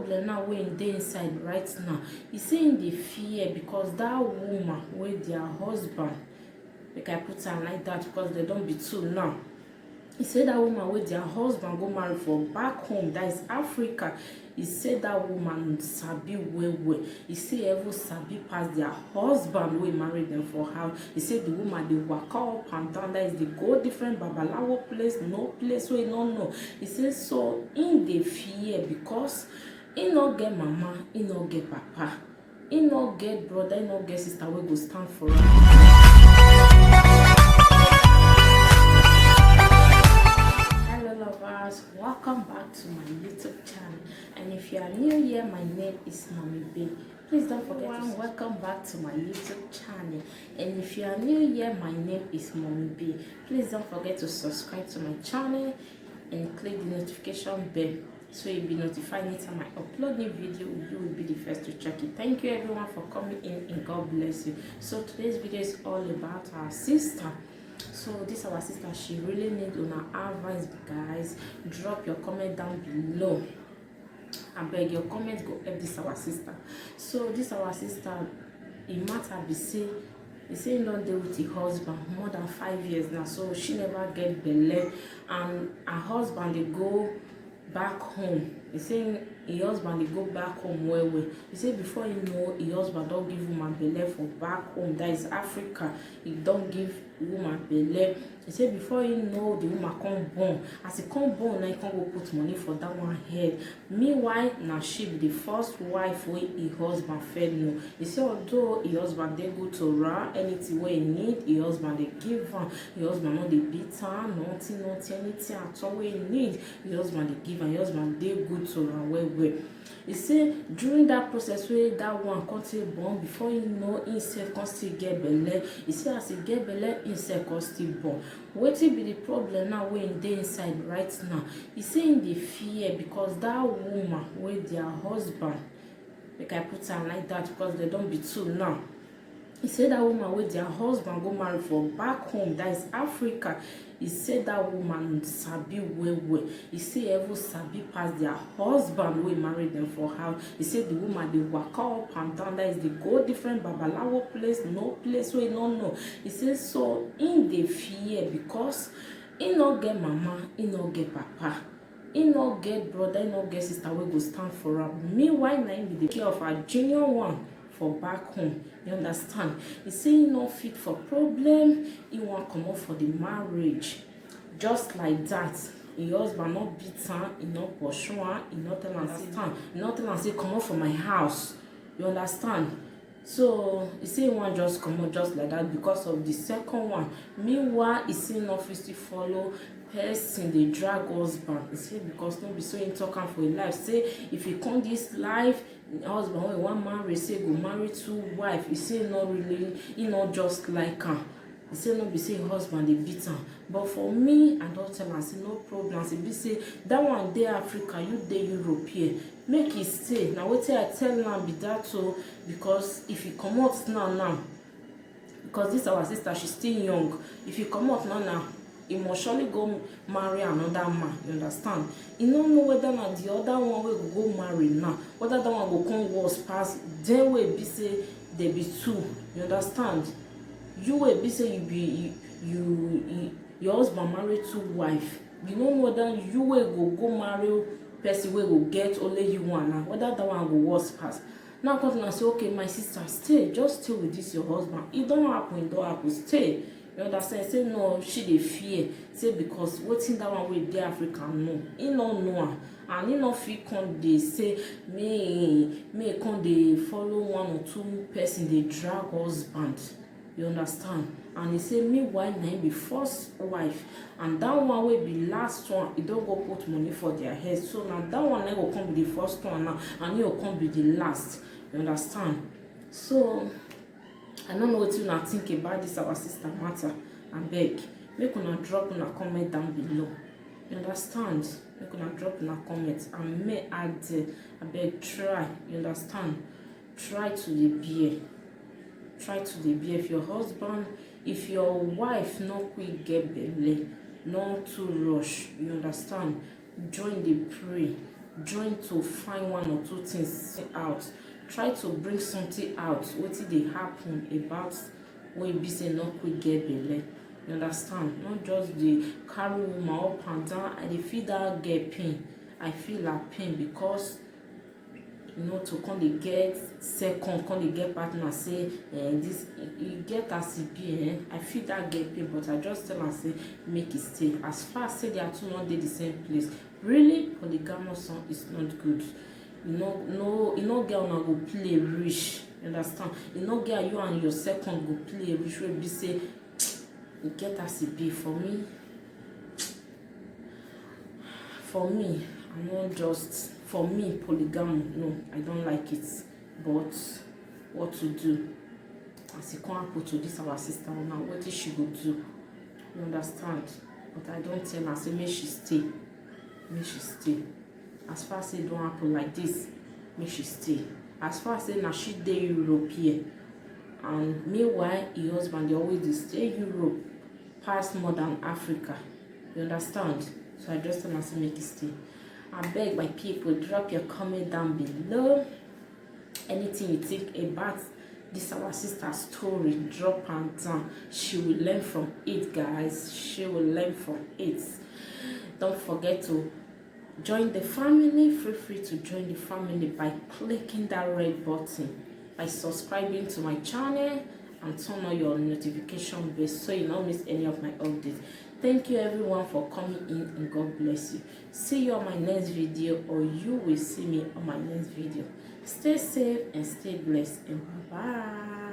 problem now wey dey inside right now. E say im dey fear because that woman wey their husband, make I put am like that because they don be two now. He said that woman with their husband go marry for back home, that is Africa. He said that woman sabi well. He say even sabi pass their husband wey marry them for house. He said the woman dey waka up and down, that is they go different babalawo place, no place wey no know. He say so in dey fear because he no get mama, he no get papa, he no get brother, he no get sister wey go stand for am. Welcome back to my YouTube channel, and if you are new here, my name is Mommy B. Please don't forget to welcome back to my YouTube channel, and if you are new here, my name is Mommy B. Please don't forget to subscribe to my channel and click the notification bell so you'll be notified anytime I upload new video. You will be the first to check it. Thank you everyone for coming in, and God bless you. So today's video is all about our sister. So this our sister, she really need una advice, guys. Drop your comment down below. I beg your comments go help this our sister. So this our sister, it matter be say he don't deal with her husband more than 5 years now, so she never get belle, and her husband they go back home. He say her husband they go back home well. He say before you know, her husband don't give woman belle for back home, that is Africa. He don't give woman belle. He say before you know, the woman come born. As he come born, now he can go put money for that one head. Meanwhile, now she be the first wife wey her husband fed no. He say although her husband they go to her, anything wey he need, her husband they give her. Her husband not they beat her, nothing, anything at all wey he need. Her husband they give her. Her husband they good to her well. He say during that process where that one come still born, before you know, himself come still get belle. He say as he get belle, himself come still born. Wetin be the problem now wey dey inside right now? He say in the fear because that woman with their husband, make I put am like that because they don't be two now. He said that woman with their husband go marry for back home, that is Africa. He said that woman sabi well. He say even sabi pass their husband wey marry them for house. He said the woman they waka up and down, that is they go different babalawo place, no place wey no know. He says so in the fear because he no get mama, he no get papa, he no get brother, he no get sister wey go stand for am. Meanwhile, na him be the care of her junior one for back home. You understand? He say he no fit for problem. He want come up for the marriage just like that. Her husband not beat her, he not pursue her, he not tell her stand, he not tell her say come up for my house. You understand? So he say he want just come out just like that because of the second one. Meanwhile, he say no fit still follow person they drag husband. He say because no be so in talking for his life. Say if he come this life, husband wey one marry, say go marry two wife. He say not really, he not just like her. He say no be say husband they beat her. But for me, I don't tell her, say no problem. Say be say that one day Africa, you day European. Make it stay. Now what I tell her be that so because if he come out now, because this our sister, she's still young. If he come out now, he must surely go marry another man. You understand? He don't know whether not the other one will go marry now, whether that one will come worse past. Then will be say there be two. You understand? You will be say your husband marry two wife. You don't know whether you will go marry person will go get only you one now, whether that one will worse past. Now come and say, okay, my sister, stay, just stay with this your husband. It don't happen, stay. You understand? Say no, she dey fear. Say because wetin that one wey dey Africa know, he no know her, and he no fit come dey say me come dey follow one or two person dey drag husband. You understand? And he say meanwhile na him be first wife, and that one wey be last one, he don't go put money for their head. So now that one go come be the first one now, and he will come be the last. You understand? So I don't know what you not think about this our sister matter. I beg, make una drop una comment down below. You understand? Make una drop una comment and may add. I beg, try. You understand? Try to the beer. Try to the beer. If your husband, if your wife not quick get belle, not too rush. You understand? Join the pray. join to find one or two things out, try to bring something out wetin dey happen about wey be say no quick get belle. You understand? Not just dey carry woman up and down. I dey feel that girl pain. I feel her pain because to come dey get second, come dey get partner, say this e get as e be. I feel that girl pain, but I just tell am say make e stay. As far as say they are two not dey the same place, really polygamous one is not good. No get una go play reach. You understand? No get you and your second go play reach wey be say e get as e be. For me, I not just for me polygamy. No, I don't like it. But what to do? As e come happen to this our sister now, what is she go do? You understand? But I don't tell her say make she stay. Make she stay. As far as it don't happen like this, make she stay. As far as na she dey Europe here, and meanwhile her husband dey always dey stay Europe pass more than Africa. You understand? So I just tell her say make e stay. Abeg my people, drop your comment down below. Anything you think about this our sister story, drop am down. She will learn from it, guys. She will learn from it. Don't forget to join the family. Feel free to join the family by clicking that red button, by subscribing to my channel, and turn on your notification bell so you don't miss any of my updates. Thank you everyone for coming in, and God bless you. See you on my next video, or you will see me on my next video. Stay safe and stay blessed, and bye.